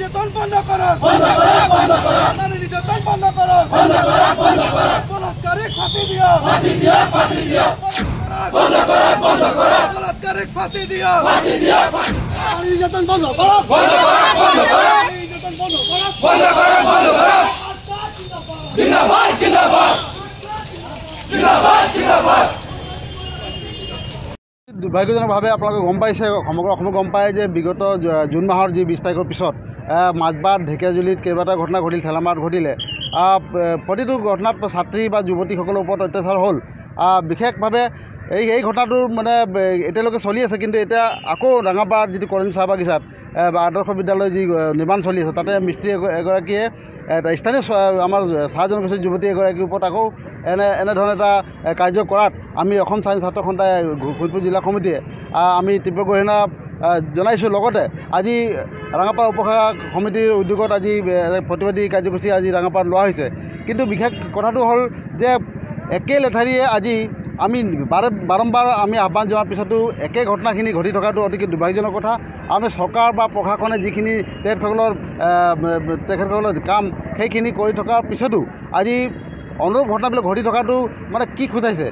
নির্যাতন বন্ধ করো নারী নির্যাতন বন্ধ করো বলাৎকারিক ফাঁসি দিও বলাৎকারিক ফাঁসি দিও নারী নির্যাতন বন্ধ করো জিন্দাবাদ জিন্দাবাদ জিন্দাবাদ জিন্দাবাদ। দুৰ্ভাগ্যজনকভাৱে আপোনালোকে গম পাইছে, সমগ্ৰ অসমত গম পায় যে বিগত জুন মাহৰ যি 20 তাৰিখৰ পিছত মাজবাট ঢেকীয়াজুলিত কেইবাটা ঘটনা ঘটিল, ঠেলামাৰত ঘটিলে। প্ৰতিটো ঘটনাত ছাত্ৰী বা যুৱতীসকলৰ ওপৰত অত্যাচাৰ হ'ল। বিশেষভাৱে এই ঘটনাটো মানে এতিয়ালৈকে চলি আছে, কিন্তু এতিয়া আকৌ ৰাঙাপাৰাত যিটো কৰেণ চাহ বাগিচাত আদৰ্শ বিদ্যালয় যি নিৰ্মাণ চলি আছে, তাতে মিস্ত্ৰী এগৰাকীয়ে স্থানীয় আমাৰ চাহ জনগোষ্ঠীৰ যুৱতী এগৰাকীৰ ওপৰত আকৌ এনেধৰণে এটা কাৰ্য কৰাত আমি অসম স্বাধীন ছাত্ৰ সন্থাই শোণিতপুৰ জিলা সমিতিয়ে আমি তীব্ৰ গৰিহণা জনাইছোঁ। লগতে আজি ৰাঙাপাৰা উপশাখা সমিতিৰ উদ্যোগত আজি প্ৰতিবাদী কাৰ্যসূচী আজি ৰাঙাপাৰাত লোৱা হৈছে। কিন্তু বিশেষ কথাটো হ'ল যে একে লেঠাৰিয়ে আজি আমি বাৰম্বাৰ আমি আহ্বান জনাৰ পিছতো একে ঘটনাখিনি ঘটি থকাটো অতিকে দুৰ্ভাগ্যজনক কথা। আমি চৰকাৰ বা প্ৰশাসনে যিখিনি তেখেতসকলৰ কাম সেইখিনি কৰি থকাৰ পিছতো আজি অনুৰূপ ঘটনাবিলাক ঘটি থকাটো মানে কি খুজাইছে।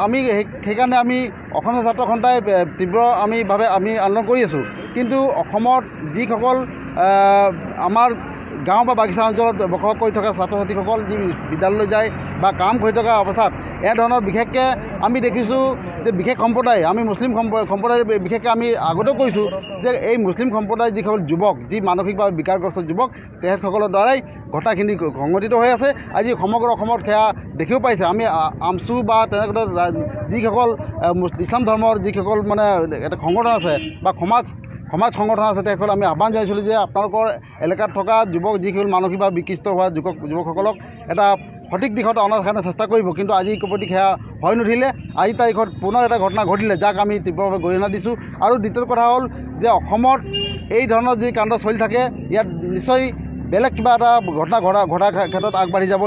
আমি সেইকাৰণে আমি অসমীয়া ছাত্ৰ সন্থাই তীব্ৰভাৱে আমি আন্দোলন কৰি আছোঁ। কিন্তু অসমত যিসকল আমাৰ গাঁও বা বাগিচা অঞ্চলত বসবাস কৰি থকা ছাত্ৰ ছাত্ৰীসকল যি বিদ্যালয়লৈ যায় বা কাম কৰি থকা অৱস্থাত এনেধৰণৰ বিশেষকৈ আমি দেখিছোঁ যে বিশেষ সম্প্ৰদায়, আমি মুছলিম সম্প্ৰদায় বিশেষকৈ আমি আগতেও কৈছোঁ যে এই মুছলিম সম্প্ৰদায়ৰ যিসকল যুৱক, যি মানসিকভাৱে বিকাৰগ্ৰস্ত যুৱক, তেখেতসকলৰ দ্বাৰাই ঘটনাখিনি সংঘটিত হৈ আছে। আজি সমগ্ৰ অসমত সেয়া দেখিও পাইছে। আমি আমচু বা তেনেকুৱা যিসকল ইছলাম ধৰ্মৰ যিসকল মানে এটা সংগঠন আছে বা সমাজ সংগঠন আছে, তেখেতসকল আমি আহ্বান জনাইছিলোঁ যে আপোনালোকৰ এলেকাত থকা যুৱক যিসকল মানসিকভাৱে বিকৃষ্ট হোৱা যুৱকসকলক এটা সঠিক দিশত অনাৰ কাৰণে চেষ্টা কৰিব। কিন্তু আজি প্ৰতি সেয়া হৈ নুঠিলে। আজি তাৰিখত পুনৰ এটা ঘটনা ঘটিলে, যাক আমি তীব্ৰভাৱে গৰিহণা দিছোঁ। আৰু দ্বিতীয় কথা হ'ল যে অসমত এই ধৰণৰ যি কাণ্ড চলি থাকে, ইয়াত নিশ্চয় বেলেগ কিবা এটা ঘটনা ঘটাৰ ক্ষেত্ৰত আগবাঢ়ি যাব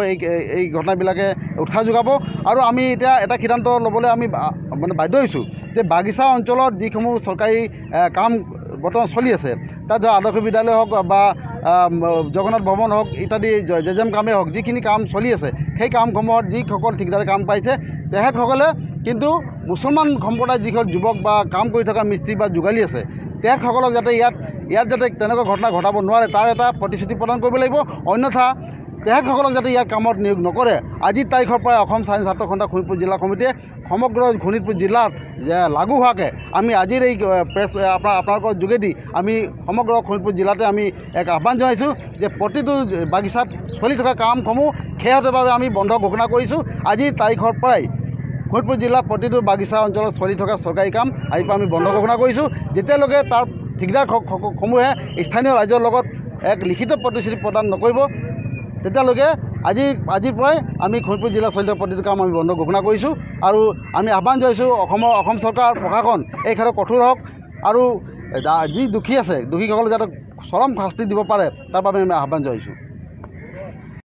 এই ঘটনাবিলাকে উৎসাহ যোগাব। আৰু আমি এতিয়া এটা সিদ্ধান্ত ল'বলৈ আমি মানে বাধ্য হৈছোঁ যে বাগিচা অঞ্চলত যিসমূহ চৰকাৰী কাম বৰ্তমান চলি আছে, তাত আদৰ্শ বিদ্যালয় হওক বা জগন্নাথ ভৱন হওক ইত্যাদি জেজেম কামেই হওক, যিখিনি কাম চলি আছে সেই কামসমূহত যিসকল ঠিকাদাৰে কাম পাইছে তেখেতসকলে কিন্তু মুছলমান সম্প্ৰদায়ৰ যিসকল যুৱক বা কাম কৰি থকা মিস্ত্ৰী বা যোগালী আছে, তেখেতসকলক যাতে ইয়াত যাতে তেনেকুৱা ঘটনা ঘটাব নোৱাৰে তাৰ এটা প্ৰতিশ্ৰুতি প্ৰদান কৰিব লাগিব। অন্যথা তেখেতসকলক যাতে ইয়াৰ কামত নিয়োগ নকৰে। আজিৰ তাৰিখৰ পৰাই অসম স্বাধীন ছাত্ৰ সন্থা শোণিতপুৰ জিলা সমিতিয়ে সমগ্ৰ শোণিতপুৰ জিলাত লাগু হোৱাকৈ আমি আজিৰ এই আপোনালোকৰ যোগেদি আমি সমগ্ৰ শোণিতপুৰ জিলাতে আমি এক আহ্বান জনাইছোঁ যে প্ৰতিটো বাগিচাত চলি থকা কামসমূহ শেহতীয়াভাৱে আমি বন্ধ ঘোষণা কৰিছোঁ। আজিৰ তাৰিখৰ পৰাই শোণিতপুৰ জিলাৰ প্ৰতিটো বাগিচা অঞ্চলত চলি থকা চৰকাৰী কাম আজিৰ পৰা আমি বন্ধ ঘোষণা কৰিছোঁ। যেতিয়ালৈকে তাৰ ঠিকাদাৰসমূহে স্থানীয় ৰাইজৰ লগত এক লিখিত প্ৰতিশ্ৰুতি প্ৰদান নকৰিব, তেতিয়ালৈকে আজিৰ পৰাই আমি শোণিতপুৰ জিলা চলি থকা প্ৰতিটো কাম আমি বন্ধ ঘোষণা কৰিছোঁ। আৰু আমি আহ্বান জনাইছোঁ অসম চৰকাৰ প্ৰশাসন এই ক্ষেত্ৰত কঠোৰ হওক আৰু যি দোষী আছে দোষীসকলক যাতে চৰম শাস্তি দিব পাৰে তাৰ বাবে আমি আহ্বান জনাইছোঁ।